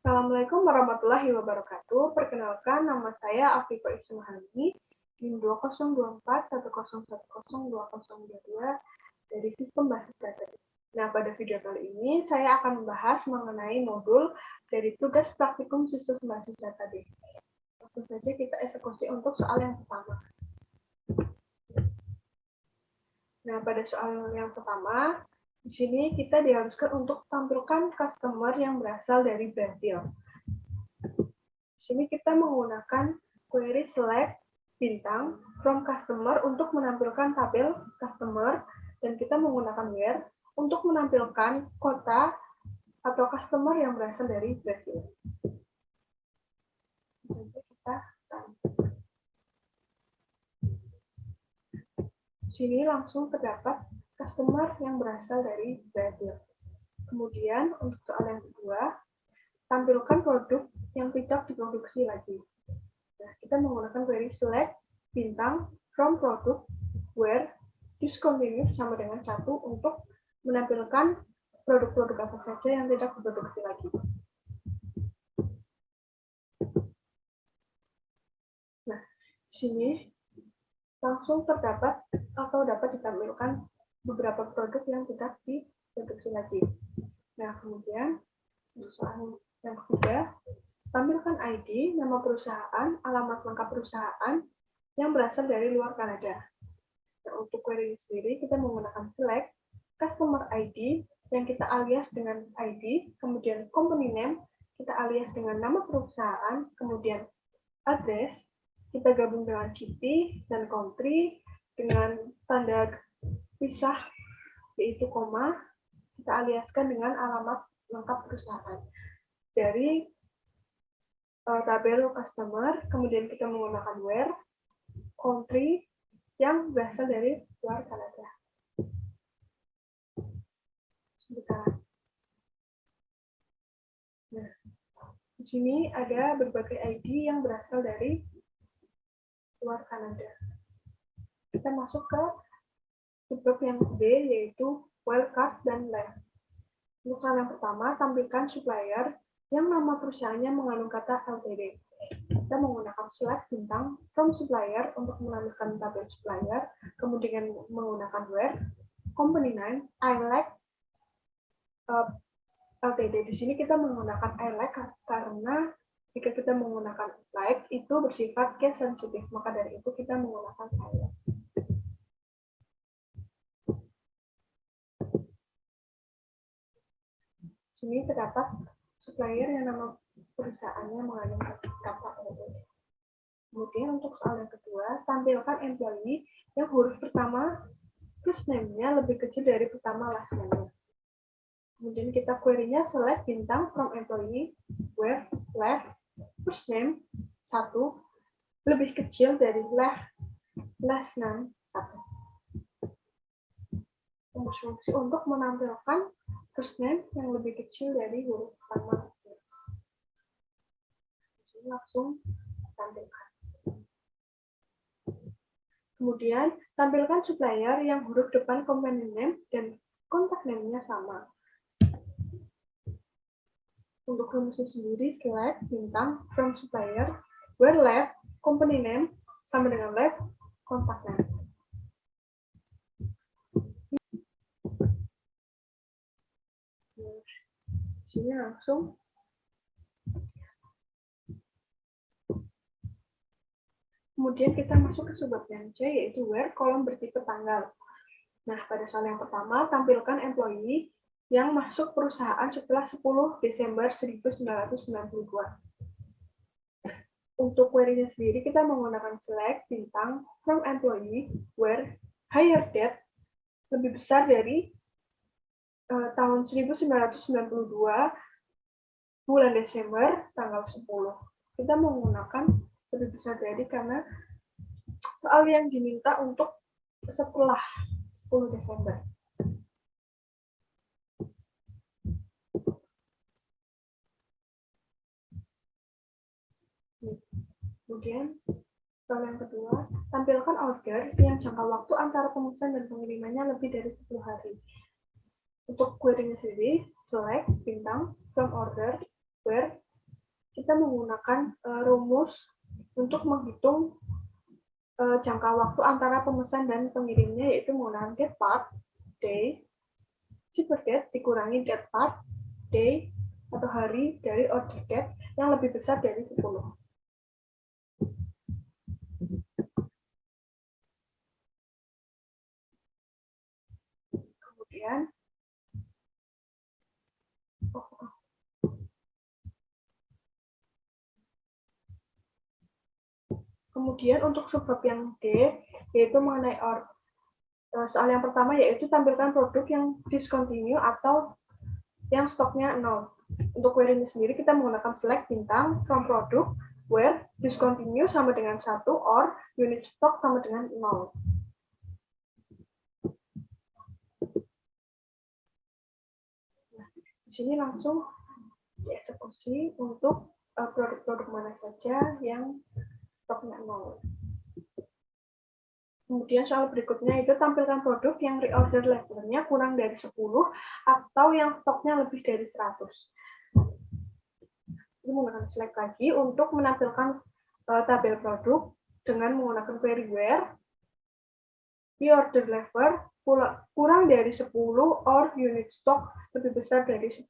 Assalamualaikum warahmatullahi wabarakatuh. Perkenalkan, nama saya Afifah Ismahani, NIM 202410102022 dari Sistem Basis Data. Nah, pada video kali ini saya akan membahas mengenai modul dari tugas praktikum Sistem Basis Data. Langsung saja kita eksekusi untuk soal yang pertama. Nah, pada soal yang pertama, di sini kita diharuskan untuk tampilkan customer yang berasal dari Brazil. Di sini kita menggunakan query select bintang from customer untuk menampilkan tabel customer, dan kita menggunakan where untuk menampilkan kota atau customer yang berasal dari Brazil. Di sini langsung terdapat customer yang berasal dari Brazil. Kemudian untuk soal yang kedua, tampilkan produk yang tidak diproduksi lagi. Nah, kita menggunakan query select bintang from product where discontinued sama dengan 1 untuk menampilkan produk-produk apa saja yang tidak diproduksi lagi. Nah, di sini langsung terdapat atau dapat ditampilkan beberapa produk yang tidak diproduksi lagi. Nah, kemudian untuk soal yang ketiga, tampilkan ID, nama perusahaan, alamat lengkap perusahaan yang berasal dari luar Kanada. Nah, untuk query sendiri, kita menggunakan select customer ID yang kita alias dengan ID, kemudian company name, kita alias dengan nama perusahaan, kemudian address, kita gabung dengan city dan country dengan tanda pisah, yaitu koma, kita aliaskan dengan alamat lengkap perusahaan. Dari tabel customer, kemudian kita menggunakan where, country yang berasal dari luar Kanada. Nah, di sini ada berbagai ID yang berasal dari luar Kanada. Kita masuk ke subbab yang B, yaitu wildcard dan left. Untuk hal yang pertama, tampilkan supplier yang nama perusahaannya mengandung kata LTD. Kita menggunakan select bintang from supplier untuk menampilkan tabel supplier, kemudian menggunakan where, company name, ILAC, LTD. Di sini kita menggunakan ILAC karena jika kita menggunakan like itu bersifat case sensitive, maka dari itu kita menggunakan ILAC. Di sini terdapat supplier yang nama perusahaannya mengandung kata LTD. Kemudian untuk soal yang kedua, tampilkan employee yang huruf pertama first name-nya lebih kecil dari pertama last name-nya. Kemudian kita query-nya select bintang from employee where left first name 1 lebih kecil dari last name 1. Fungsi untuk menampilkan first name yang lebih kecil dari huruf pertama. Di sini langsung tampilkan. Kemudian, tampilkan supplier yang huruf depan company name dan contact name-nya sama. Untuk rumusnya sendiri, select bintang from supplier where left company name sama dengan left contact name. Di sini langsung kemudian kita masuk ke subbab yang C, yaitu where kolom bertipe tanggal. Nah, pada soal yang pertama, tampilkan employee yang masuk perusahaan setelah 10 Desember 1992. Untuk query-nya sendiri, kita menggunakan select bintang from employee where hire date lebih besar dari tahun 1992 bulan Desember tanggal 10. Kita menggunakan lebih besar dari karena soal yang diminta untuk setelah 10 Desember. Kemudian, soal yang kedua, tampilkan order yang jangka waktu antara pemesan dan pengirimannya lebih dari 10 hari. Untuk query-nya sendiri, select bintang from order where kita menggunakan rumus untuk menghitung jangka waktu antara pemesan dan pengirimnya, yaitu menggunakan get part day shipper date dikurangi get part day atau hari dari order date yang lebih besar dari 10. Kemudian untuk subbab yang D, yaitu mengenai soal yang pertama, yaitu tampilkan produk yang discontinue atau yang stoknya 0. Untuk query ini sendiri kita menggunakan select bintang from product where discontinue sama dengan 1 or unit stock sama dengan 0. Nah, di sini langsung dieksekusi untuk produk-produk mana saja yang stoknya 0. Kemudian soal berikutnya itu tampilkan produk yang reorder levelnya kurang dari 10 atau yang stoknya lebih dari 100. Ini menggunakan select lagi untuk menampilkan tabel produk dengan menggunakan query where reorder level kurang dari 10 or unit stock lebih besar dari 10.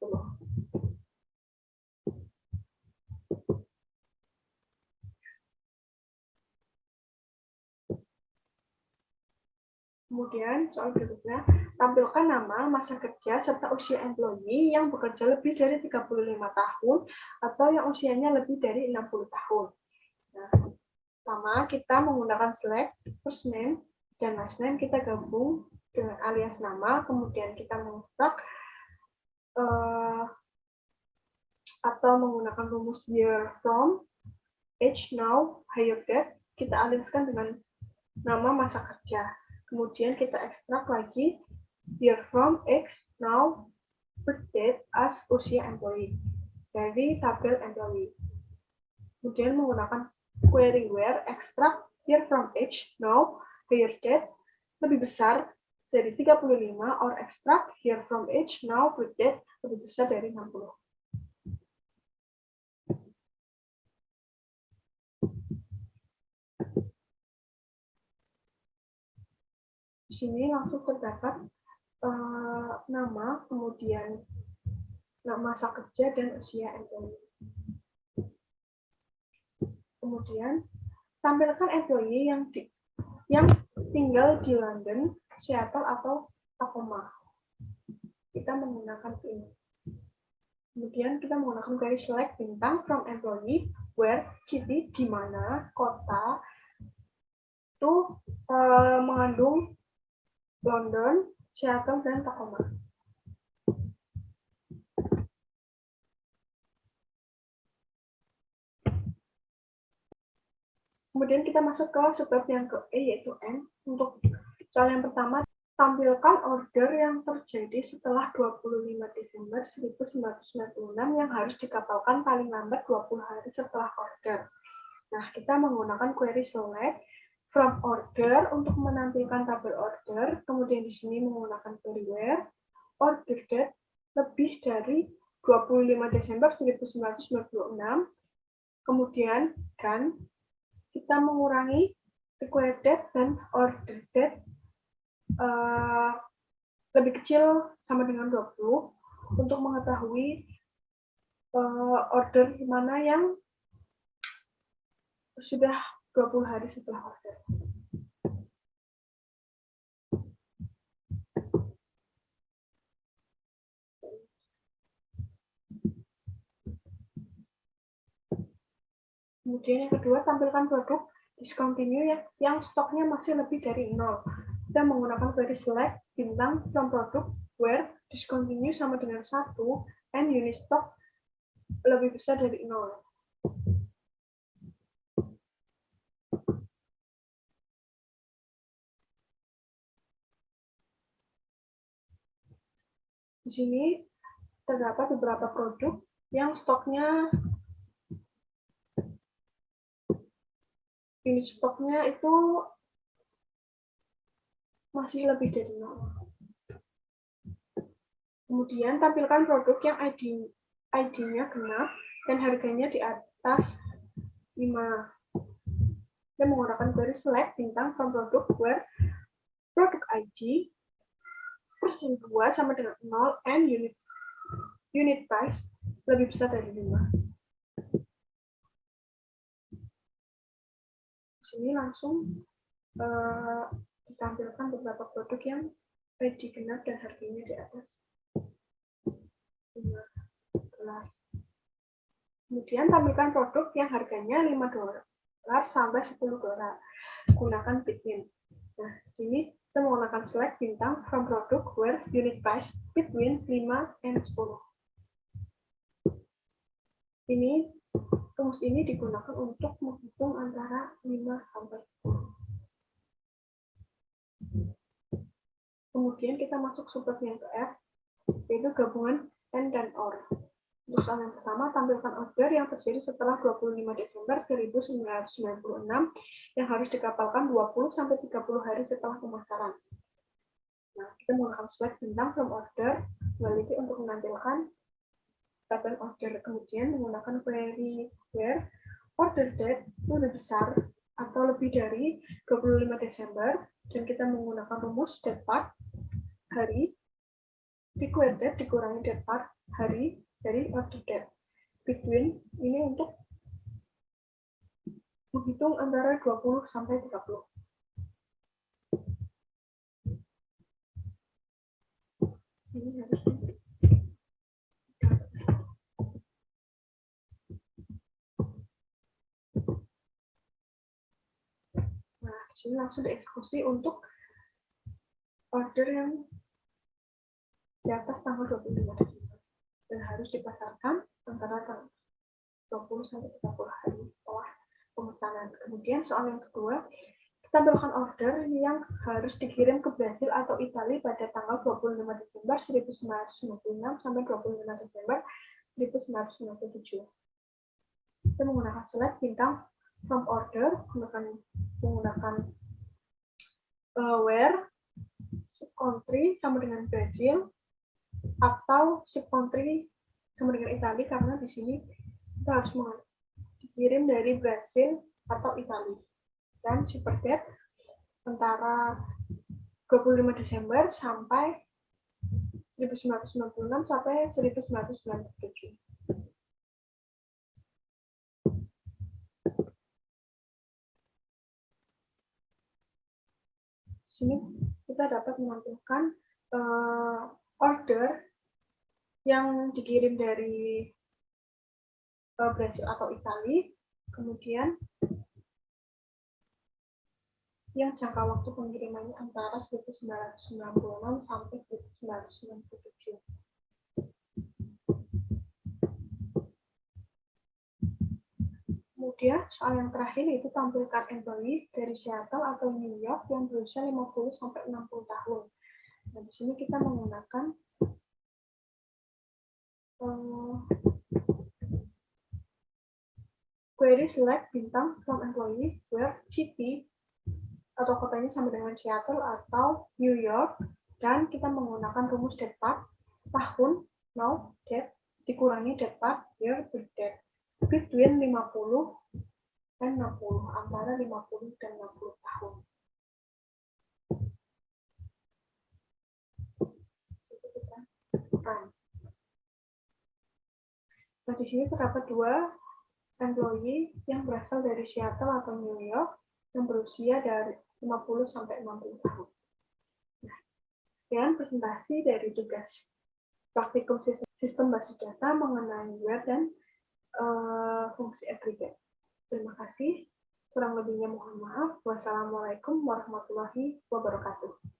Kemudian soal berikutnya, tampilkan nama, masa kerja, serta usia employee yang bekerja lebih dari 35 tahun atau yang usianya lebih dari 60 tahun. Nah, pertama kita menggunakan select first name dan last name, kita gabung dengan alias nama, kemudian kita mengekstrak atau menggunakan rumus year from, age now, hire date, kita aliaskan dengan nama masa kerja. Kemudian kita ekstrak lagi year from, age, now, birth date as usia employee dari tabel employee. Kemudian menggunakan query where extract year from, age, now, hire date lebih besar dari 35 or extract year from, age, now, birth date lebih besar dari 60. Di sini langsung terdapat nama, kemudian masa kerja dan usia employee. Kemudian tampilkan employee yang tinggal di London, Seattle atau Tacoma. Kita menggunakan ini. Kemudian kita menggunakan query select bintang from employee where city di mana, kota itu mengandung London, Seattle, dan Tacoma. Kemudian kita masuk ke subbab yang ke E, yaitu N. Untuk soal yang pertama, tampilkan order yang terjadi setelah 25 Desember 1996 yang harus dikapalkan paling lambat 20 hari setelah order. Nah, kita menggunakan query select from order untuk menampilkan tabel order, kemudian di sini menggunakan query where order date lebih dari 25 Desember 1996, kemudian kan kita mengurangi required date dan order date lebih kecil sama dengan 20 untuk mengetahui order mana yang sudah 20 hari setelah order. Kemudian yang kedua, tampilkan produk discontinue yang stoknya masih lebih dari 0. Kita menggunakan query select bintang from product where discontinue sama dengan 1 and unit stock lebih besar dari 0. Di sini terdapat beberapa produk yang stoknya unit stoknya itu masih lebih dari 0. Kemudian tampilkan produk yang ID ID-nya genap dan harganya di atas 5. Kita menggunakan query select bintang from product where product ID persen 2 sama dengan 0 and unit price lebih besar dari 5. Di sini langsung ditampilkan beberapa produk yang ID genap dan harganya di atas 15. Kemudian tampilkan produk yang harganya $5 sampai $10. Gunakan Bitwin. Nah, di sini kita menggunakan select bintang from product where unit price between 5 and 10. Rumus ini digunakan untuk menghitung antara 5 sampai 10. Kemudian kita masuk subtabnya ke F, yaitu gabungan and dan or. Untuk soal yang pertama, tampilkan order yang terjadi setelah 25 Desember 1996 yang harus dikapalkan 20-30 hari setelah pemasaran. Nah, kita menggunakan select bintang from order, memiliki untuk menampilkan tabel order. Kemudian menggunakan query where order date lebih besar atau lebih dari 25 Desember, dan kita menggunakan rumus date part hari, required date dikurangi date part hari dari order date. Between ini untuk menghitung antara 20 sampai 30. Ini harus Nah, di sini langsung dieksekusi untuk order yang di atas tanggal 25 Desember dan harus dipasarkan antara tanggal 20 sampai 30 hari setelah pemesanan. Kemudian soal yang kedua, tampilkan order yang harus dikirim ke Brasil atau Italia pada tanggal 25 Desember 1996 sampai 25 Desember 1997. Kita menggunakan select bintang from order, menggunakan where subcountry sama dengan Brazil atau subcountry sama dengan Italia, karena di sini kita harus dikirim dari Brasil atau Italia. Dan shipper date antara 25 Desember sampai 1996 sampai 1997. Di sini kita dapat menampilkan order yang dikirim dari Brasil atau Italia, kemudian yang jangka waktu pengirimannya antara 1996 sampai 1997. Kemudian soal yang terakhir yaitu tampilkan employee dari Seattle atau New York yang berusia 50 sampai 60 tahun. Nah, di sini kita menggunakan query select bintang from employee where city atau kotanya sama dengan Seattle atau New York, dan kita menggunakan rumus date part tahun, now, date dikurangi date part year, birth date between 50 dan 60, antara 50 dan 60 tahun. Nah, di sini terdapat dua employee yang berasal dari Seattle atau New York yang berusia dari 50 sampai 60 tahun. Nah, sekian presentasi dari tugas praktikum sistem basis data mengenai web dan fungsi aggregate. Terima kasih. Kurang lebihnya mohon maaf. Wassalamualaikum warahmatullahi wabarakatuh.